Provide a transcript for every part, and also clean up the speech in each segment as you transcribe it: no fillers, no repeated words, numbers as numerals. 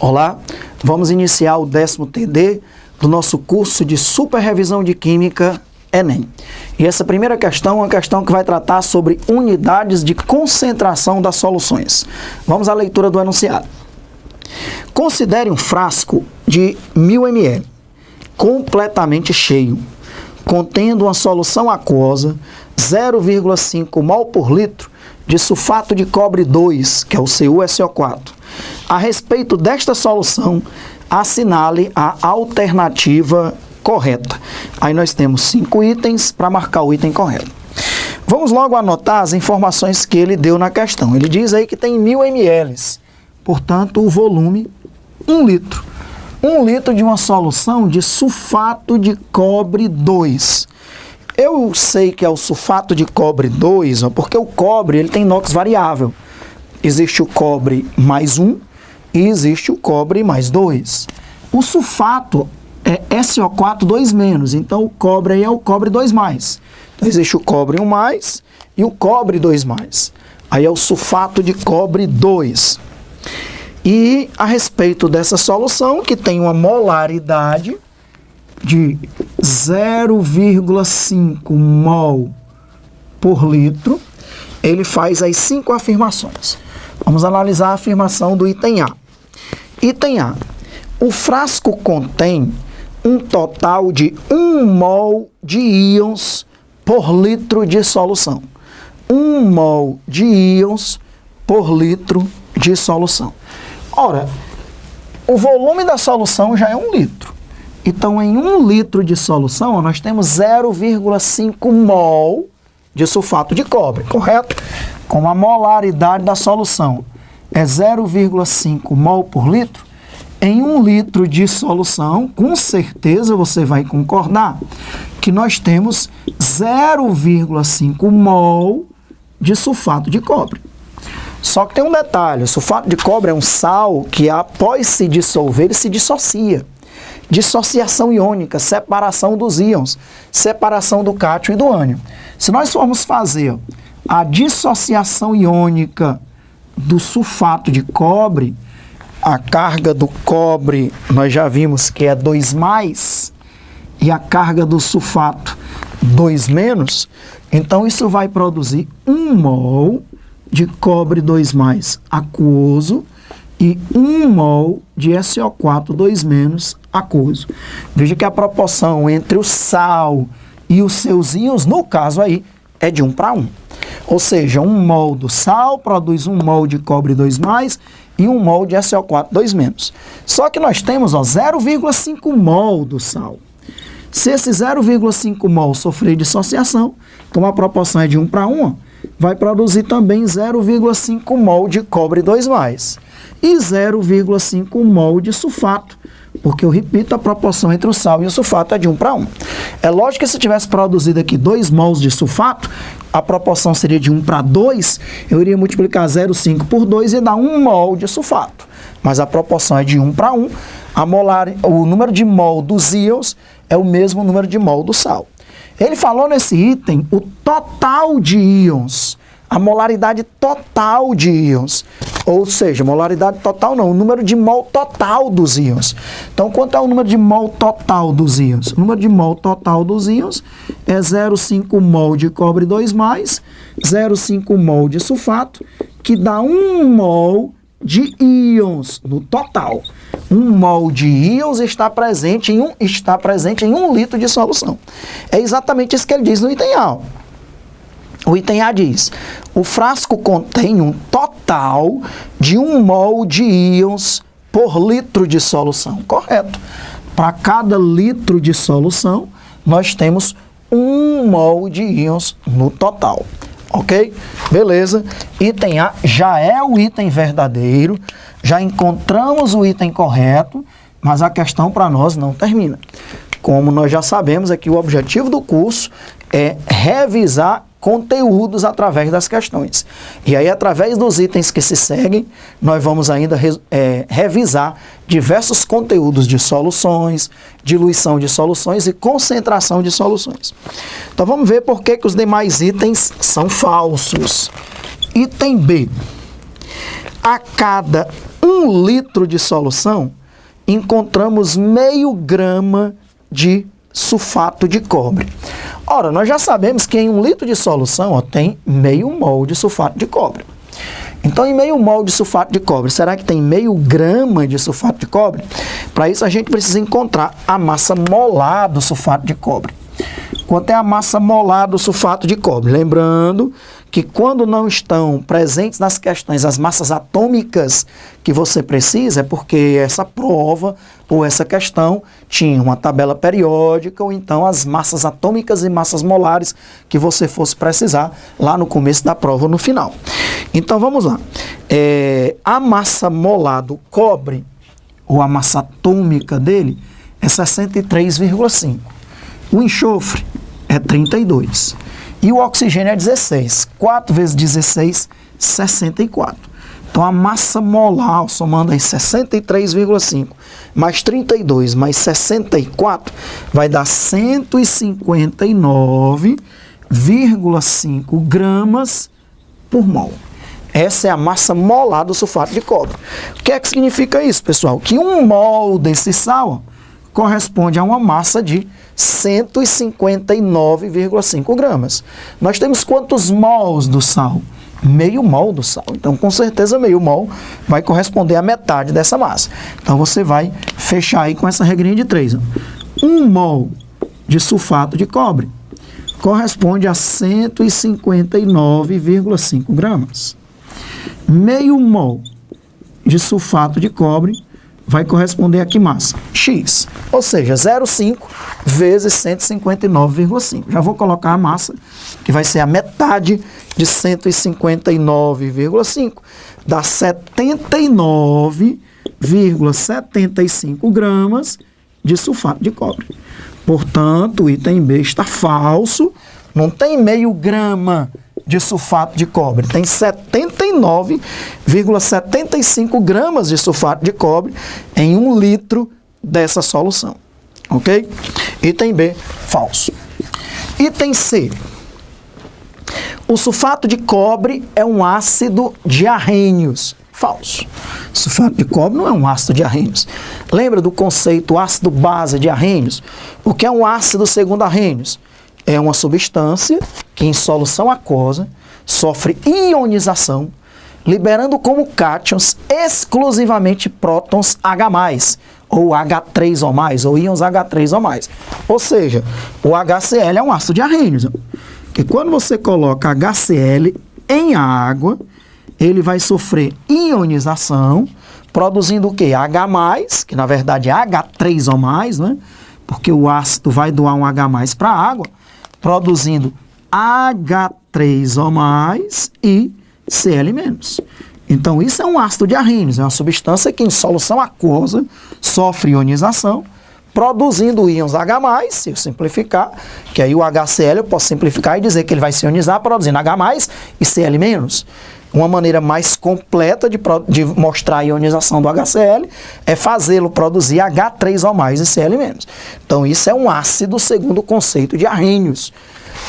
Olá, vamos iniciar o 10º TD do nosso curso de Super Revisão de Química Enem. E essa primeira questão é uma questão que vai tratar sobre unidades de concentração das soluções. Vamos à leitura do enunciado. Considere um frasco de 1000 ml, completamente cheio, contendo uma solução aquosa 0,5 mol por litro de sulfato de cobre 2, que é o CuSO4. A respeito desta solução, assinale a alternativa correta. Aí nós temos 5 itens para marcar o item correto. Vamos logo anotar as informações que ele deu na questão. Ele diz aí que tem 1000 ml, portanto o volume 1 litro. 1 litro de uma solução de sulfato de cobre 2. Eu sei que é o sulfato de cobre 2, porque o cobre ele tem inox variável. Existe o cobre mais 1 e existe o cobre mais 2. O sulfato é SO4 2-, então o cobre aí é o cobre 2+. Então existe o cobre 1+ e o cobre 2+. Aí é o sulfato de cobre 2. E a respeito dessa solução, que tem uma molaridade de 0,5 mol por litro, ele faz as 5 afirmações. Vamos analisar a afirmação do item A. Item A. O frasco contém um total de 1 mol de íons por litro de solução. 1 mol de íons por litro de solução. Ora, o volume da solução já é 1 litro. Então, em 1 litro de solução, nós temos 0,5 mol de sulfato de cobre, correto? Como a molaridade da solução é 0,5 mol por litro, em 1 litro de solução, com certeza você vai concordar que nós temos 0,5 mol de sulfato de cobre. Só que tem um detalhe, o sulfato de cobre é um sal que após se dissolver, ele se dissocia. Dissociação iônica, separação dos íons, separação do cátio e do ânion. Se nós formos fazer a dissociação iônica do sulfato de cobre, a carga do cobre nós já vimos que é 2+, e a carga do sulfato 2-, então isso vai produzir 1 mol de cobre 2+ aquoso e 1 mol de SO4 2- aquoso. Veja que a proporção entre o sal e os seus íons, no caso aí, é de 1:1. Ou seja, 1 mol do sal produz 1 mol de cobre 2+ e 1 mol de SO4 2-. Só que nós temos 0,5 mol do sal. Se esse 0,5 mol sofrer dissociação, como a proporção é de 1:1, vai produzir também 0,5 mol de cobre 2+ e 0,5 mol de sulfato, porque eu repito, a proporção entre o sal e o sulfato é de 1:1. É lógico que se tivesse produzido aqui 2 mols de sulfato, a proporção seria de 1:2, eu iria multiplicar 0,5 por 2 e dar 1 mol de sulfato. Mas a proporção é de 1:1, o número de mol dos íons é o mesmo número de mol do sal. Ele falou nesse item o total de íons, a molaridade total de íons. Ou seja, molaridade total não, o número de mol total dos íons. Então, quanto é o número de mol total dos íons? O número de mol total dos íons é 0,5 mol de cobre 2+, 0,5 mol de sulfato, que dá 1 mol de íons no total. 1 mol de íons está presente em 1 litro de solução. É exatamente isso que ele diz no item A. O item A diz, o frasco contém um total de 1 mol de íons por litro de solução. Correto. Para cada litro de solução, nós temos 1 mol de íons no total. Ok? Beleza. Item A já é o item verdadeiro, já encontramos o item correto, mas a questão para nós não termina. Como nós já sabemos aqui, o objetivo do curso é revisar conteúdos através das questões. E aí, através dos itens que se seguem, nós vamos ainda revisar diversos conteúdos de soluções, diluição de soluções e concentração de soluções. Então, vamos ver por que os demais itens são falsos. Item B. A cada 1 litro de solução, encontramos meio grama de sulfato de cobre. Ora, nós já sabemos que em 1 litro de solução tem meio mol de sulfato de cobre. Então, em meio mol de sulfato de cobre, será que tem meio grama de sulfato de cobre? Para isso, a gente precisa encontrar a massa molar do sulfato de cobre. Quanto é a massa molar do sulfato de cobre? Lembrando que quando não estão presentes nas questões as massas atômicas que você precisa, é porque essa prova ou essa questão tinha uma tabela periódica ou então as massas atômicas e massas molares que você fosse precisar lá no começo da prova ou no final. Então vamos lá. A massa molar do cobre, ou a massa atômica dele, é 63,5. O enxofre é 32. E o oxigênio é 16. 4 vezes 16, 64. Então, a massa molar, somando aí 63,5, mais 32, mais 64, vai dar 159,5 gramas por mol. Essa é a massa molar do sulfato de cobre. O que é que significa isso, pessoal? Que 1 mol desse sal corresponde a uma massa de 159,5 gramas. Nós temos quantos mols do sal? Meio mol do sal. Então, com certeza, meio mol vai corresponder a metade dessa massa. Então, você vai fechar aí com essa regrinha de 3. 1 mol de sulfato de cobre corresponde a 159,5 gramas. Meio mol de sulfato de cobre vai corresponder a que massa? X. Ou seja, 0,5 vezes 159,5. Já vou colocar a massa, que vai ser a metade de 159,5. Dá 79,75 gramas de sulfato de cobre. Portanto, o item B está falso. Não tem meio grama de sulfato de cobre, tem 79,75 gramas de sulfato de cobre em 1 litro dessa solução, ok? Item B, falso. Item C. O sulfato de cobre é um ácido de arrênios. Falso. Sulfato de cobre não é um ácido de arrênios. Lembra do conceito ácido-base de arrênios? O que é um ácido segundo arrênios? É uma substância que em solução aquosa sofre ionização, liberando como cátions exclusivamente prótons H+, ou H3O+, ou íons H3O+. Ou seja, o HCl é um ácido de arrênios. E quando você coloca HCl em água, ele vai sofrer ionização, produzindo o quê? H+, que na verdade é H3O+, né? Porque o ácido vai doar um H+ para a água, produzindo H3O+ e Cl-. Então, isso é um ácido de arrênios, é uma substância que em solução aquosa sofre ionização, produzindo íons H+, se eu simplificar, que aí o HCl eu posso simplificar e dizer que ele vai se ionizar produzindo H+ e Cl-. Uma maneira mais completa de mostrar a ionização do HCl é fazê-lo produzir H3O+ e Cl-. Então, isso é um ácido segundo o conceito de arrênios.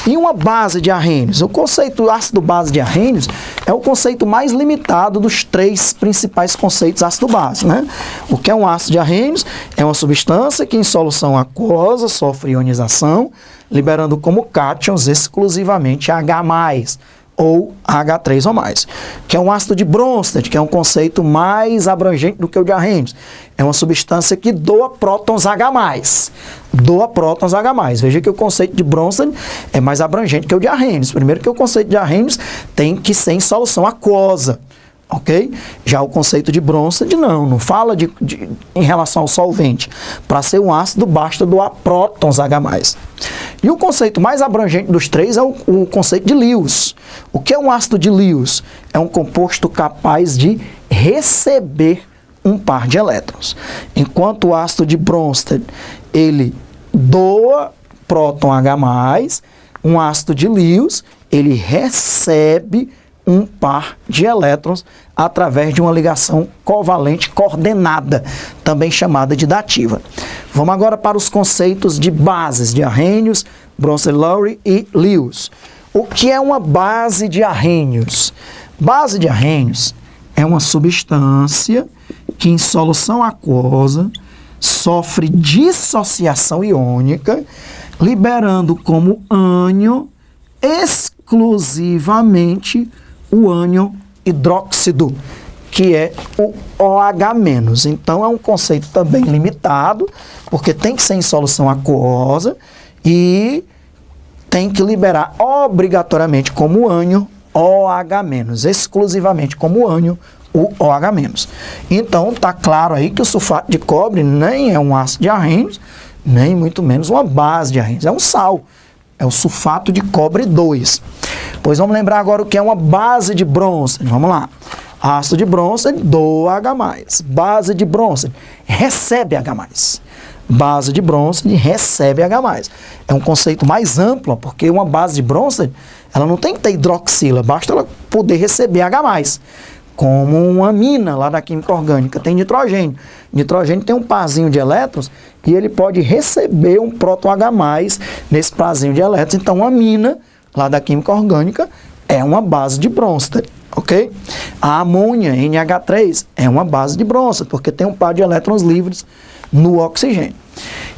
E uma base de arrênios? O conceito ácido-base de arrênios é o conceito mais limitado dos 3 principais conceitos ácido-base, né? O que é um ácido de arrênios? É uma substância que em solução aquosa sofre ionização, liberando como cátions exclusivamente H+, ou H3O+, que é um ácido de Bronsted, que é um conceito mais abrangente do que o de arrênios. É uma substância que doa prótons H+. Doa prótons H+. Veja que o conceito de Bronsted é mais abrangente que o de arrênios. Primeiro que o conceito de arrênios tem que ser em solução aquosa. Ok? Já o conceito de Bronsted não fala em relação ao solvente. Para ser um ácido, basta doar prótons H+. E o conceito mais abrangente dos 3 é o conceito de Lewis. O que é um ácido de Lewis? É um composto capaz de receber um par de elétrons. Enquanto o ácido de Bronsted, ele doa próton H+, um ácido de Lewis, ele recebe um par de elétrons através de uma ligação covalente coordenada, também chamada de dativa. Vamos agora para os conceitos de bases de Arrhenius, Bronsted-Lowry e Lewis. O que é uma base de Arrhenius? Base de Arrhenius é uma substância que em solução aquosa sofre dissociação iônica, liberando como ânion exclusivamente o ânion hidróxido, que é o OH-. Então, é um conceito também limitado, porque tem que ser em solução aquosa e tem que liberar obrigatoriamente como ânion OH-, exclusivamente como ânion o OH-. Então, está claro aí que o sulfato de cobre nem é um ácido de Arrhenius, nem muito menos uma base de Arrhenius, é um sal. É o sulfato de cobre 2. Pois vamos lembrar agora o que é uma base de Bronsted. Vamos lá. Ácido de Bronsted, doa H+. Base de Bronsted, recebe H+. Base de Bronsted, recebe H+. É um conceito mais amplo, porque uma base de Bronsted, ela não tem que ter hidroxila, basta ela poder receber H+. Como uma amina lá da química orgânica, tem nitrogênio. Nitrogênio tem um parzinho de elétrons e ele pode receber um próton-H+, nesse parzinho de elétrons. Então, uma amina lá da química orgânica é uma base de Bronsted, ok? A amônia, NH3, é uma base de Bronsted, porque tem um par de elétrons livres no oxigênio.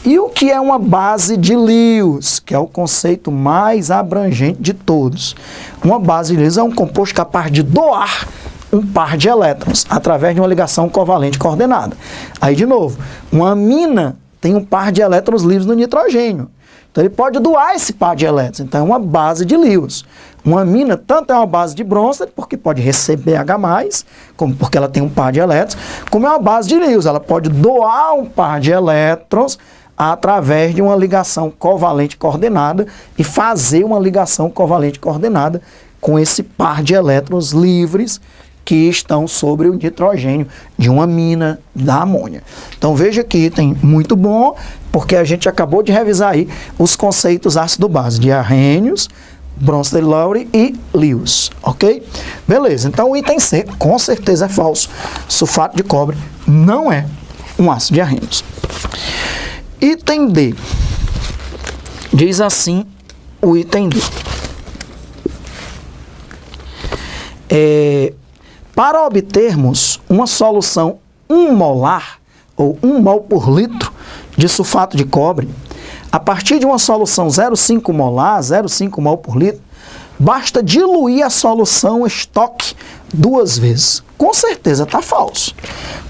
E o que é uma base de Lewis, que é o conceito mais abrangente de todos? Uma base de Lewis é um composto capaz de doar um par de elétrons, através de uma ligação covalente coordenada. Aí, de novo, uma amina tem um par de elétrons livres no nitrogênio. Então, ele pode doar esse par de elétrons. Então, é uma base de Lewis. Uma amina tanto é uma base de Bronsted, porque pode receber H+, como porque ela tem um par de elétrons, como é uma base de Lewis. Ela pode doar um par de elétrons através de uma ligação covalente coordenada e fazer uma ligação covalente coordenada com esse par de elétrons livres que estão sobre o nitrogênio de uma amina da amônia. Então veja que item muito bom, porque a gente acabou de revisar aí os conceitos ácido-base de Arrhenius, Bronsted-Lowry e Lewis, ok? Beleza, então o item C com certeza é falso. Sulfato de cobre não é um ácido de Arrhenius. Item D. Diz assim o item D. Para obtermos uma solução 1 molar, ou 1 mol por litro, de sulfato de cobre, a partir de uma solução 0,5 molar, 0,5 mol por litro, basta diluir a solução estoque 2 vezes. Com certeza está falso.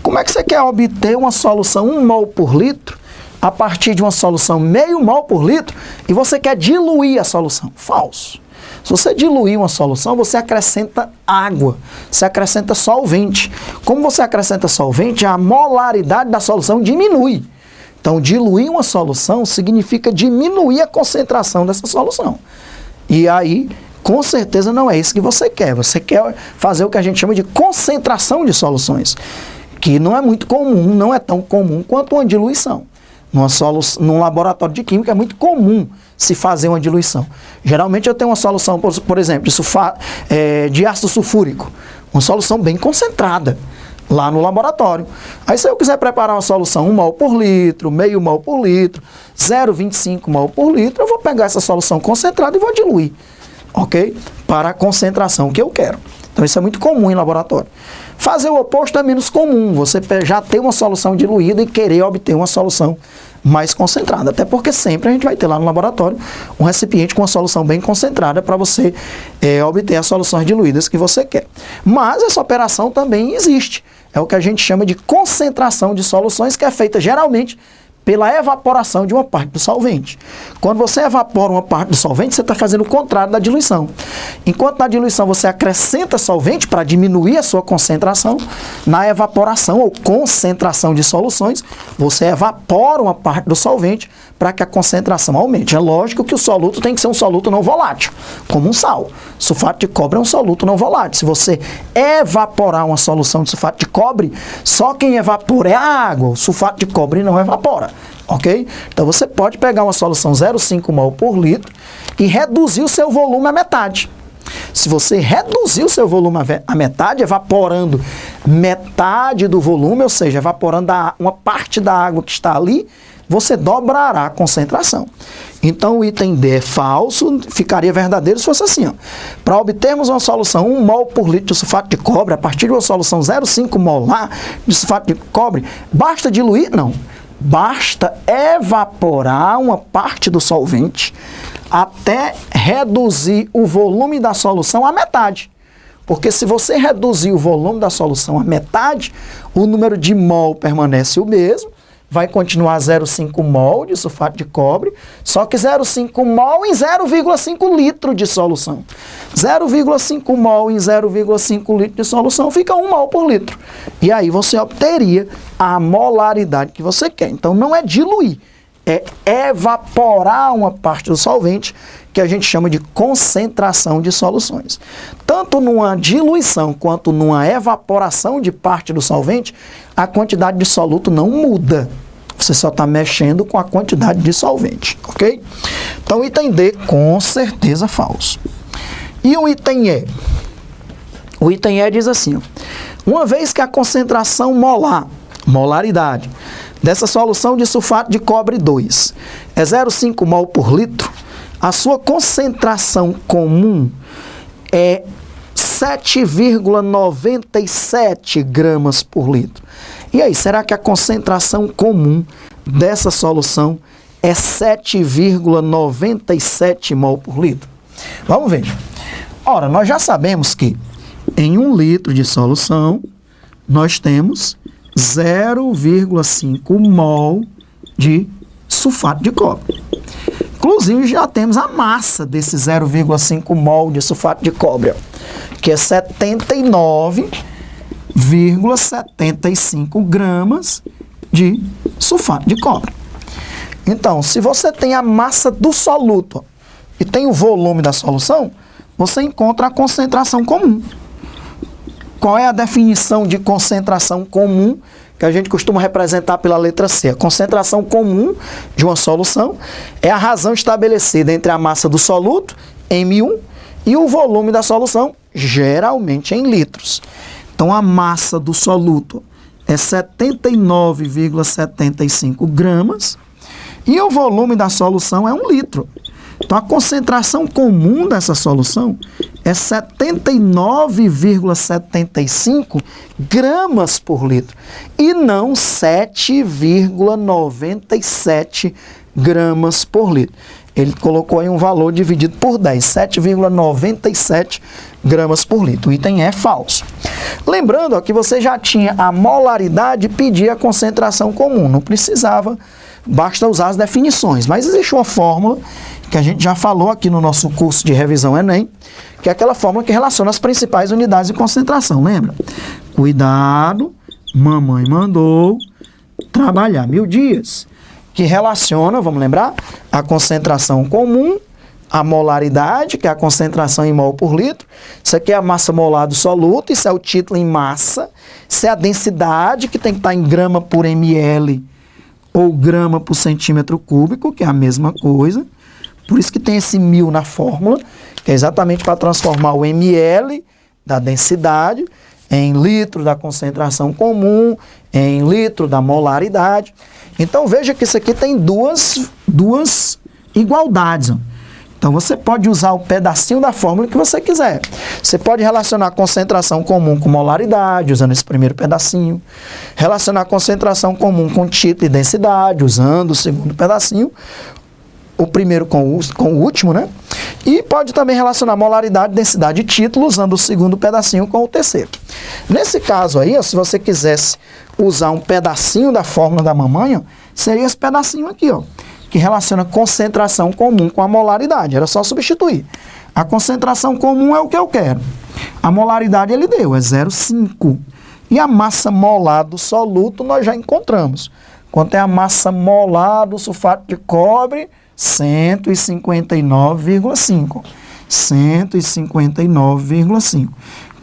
Como é que você quer obter uma solução 1 mol por litro, a partir de uma solução meio mol por litro, e você quer diluir a solução? Falso. Se você diluir uma solução, você acrescenta água, você acrescenta solvente. Como você acrescenta solvente, a molaridade da solução diminui. Então, diluir uma solução significa diminuir a concentração dessa solução. E aí, com certeza não é isso que você quer. Você quer fazer o que a gente chama de concentração de soluções, que não é muito comum, não é tão comum quanto uma diluição. Num laboratório de química é muito comum se fazer uma diluição. Geralmente eu tenho uma solução, por exemplo, de ácido sulfúrico, uma solução bem concentrada lá no laboratório. Aí se eu quiser preparar uma solução 1 mol por litro, meio mol por litro, 0,25 mol por litro, eu vou pegar essa solução concentrada e vou diluir, ok? Para a concentração que eu quero. Então isso é muito comum em laboratório. Fazer o oposto é menos comum, você já ter uma solução diluída e querer obter uma solução mais concentrada. Até porque sempre a gente vai ter lá no laboratório um recipiente com uma solução bem concentrada para você obter as soluções diluídas que você quer. Mas essa operação também existe. É o que a gente chama de concentração de soluções, que é feita geralmente pela evaporação de uma parte do solvente. Quando você evapora uma parte do solvente, você está fazendo o contrário da diluição. Enquanto na diluição você acrescenta solvente para diminuir a sua concentração, na evaporação ou concentração de soluções, você evapora uma parte do solvente para que a concentração aumente. É lógico que o soluto tem que ser um soluto não volátil, como um sal. Sulfato de cobre é um soluto não volátil. Se você evaporar uma solução de sulfato de cobre, só quem evapora é a água. O sulfato de cobre não evapora. ok? Então você pode pegar uma solução 0,5 mol por litro e reduzir o seu volume à metade. Se você reduzir o seu volume à metade, evaporando metade do volume, ou seja, evaporando uma parte da água que está ali, você dobrará a concentração. Então o item D é falso, ficaria verdadeiro se fosse assim. Para obtermos uma solução 1 mol por litro de sulfato de cobre, a partir de uma solução 0,5 molar de sulfato de cobre, basta diluir? Não. Basta evaporar uma parte do solvente até reduzir o volume da solução à metade. Porque se você reduzir o volume da solução à metade, o número de mol permanece o mesmo, vai continuar 0,5 mol de sulfato de cobre, só que 0,5 mol em 0,5 litro de solução. 0,5 mol em 0,5 litro de solução fica 1 mol por litro. E aí você obteria a molaridade que você quer. Então não é diluir, é evaporar uma parte do solvente, que a gente chama de concentração de soluções. Tanto numa diluição quanto numa evaporação de parte do solvente, a quantidade de soluto não muda. Você só está mexendo com a quantidade de solvente, ok? Então o item D, com certeza, falso. E o item E? O item E diz assim, ó, uma vez que a concentração molar, molaridade, dessa solução de sulfato de cobre 2 é 0,5 mol por litro, a sua concentração comum é 7,97 gramas por litro. E aí, será que a concentração comum dessa solução é 7,97 mol por litro? Vamos ver. Ora, nós já sabemos que em 1 litro de solução, nós temos 0,5 mol de sulfato de cobre. Inclusive, já temos a massa desse 0,5 mol de sulfato de cobre, ó, que é 79,75 gramas de sulfato de cobre. Então, se você tem a massa do soluto, ó, e tem o volume da solução, você encontra a concentração comum. Qual é a definição de concentração comum que a gente costuma representar pela letra C? A concentração comum de uma solução é a razão estabelecida entre a massa do soluto, M1, e o volume da solução, geralmente em litros. Então, a massa do soluto é 79,75 gramas e o volume da solução é 1 litro. Então, a concentração comum dessa solução é 79,75 gramas por litro e não 7,97 gramas por litro. Ele colocou aí um valor dividido por 10, 7,97 gramas por litro. O item é falso. Lembrando, ó, que você já tinha a molaridade e pedia a concentração comum. Não precisava, basta usar as definições. Mas existe uma fórmula que a gente já falou aqui no nosso curso de revisão Enem, que é aquela fórmula que relaciona as principais unidades de concentração, lembra? Cuidado, mamãe mandou trabalhar 1000 dias. Que relaciona, vamos lembrar, a concentração comum, a molaridade, que é a concentração em mol por litro. Isso aqui é a massa molar do soluto, isso é o título em massa. Isso é a densidade, que tem que estar em grama por ml ou grama por centímetro cúbico, que é a mesma coisa. Por isso que tem esse 1000 na fórmula, que é exatamente para transformar o ml da densidade em litro da concentração comum, em litro da molaridade. Então veja que isso aqui tem duas igualdades. Então você pode usar o pedacinho da fórmula que você quiser. Você pode relacionar a concentração comum com molaridade, usando esse primeiro pedacinho. Relacionar a concentração comum com título e densidade, usando o segundo pedacinho. O primeiro com o último, né? E pode também relacionar molaridade, densidade e título, usando o segundo pedacinho com o terceiro. Nesse caso aí, ó, se você quisesse usar um pedacinho da fórmula da mamãe, ó, seria esse pedacinho aqui, ó, que relaciona concentração comum com a molaridade. Era só substituir. A concentração comum é o que eu quero. A molaridade ele deu, é 0,5. E a massa molar do soluto nós já encontramos. Quanto é a massa molar do sulfato de cobre? 159,5. 159,5.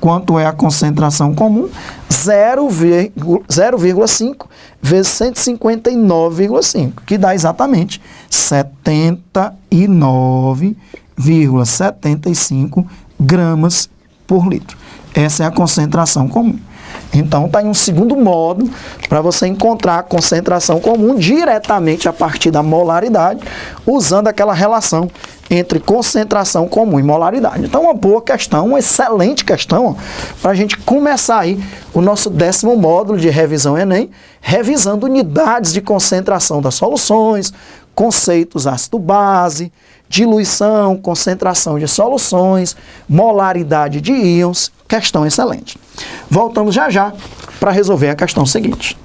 Quanto é a concentração comum? 0,5 vezes 159,5, que dá exatamente 79,75 gramas por litro. Essa é a concentração comum. Então, está em um segundo modo para você encontrar a concentração comum diretamente a partir da molaridade, usando aquela relação entre concentração comum e molaridade. Então, uma boa questão, uma excelente questão, para a gente começar aí o nosso 10º módulo de revisão Enem, revisando unidades de concentração das soluções, conceitos ácido-base, diluição, concentração de soluções, molaridade de íons. Questão excelente. Voltamos já já para resolver a questão seguinte.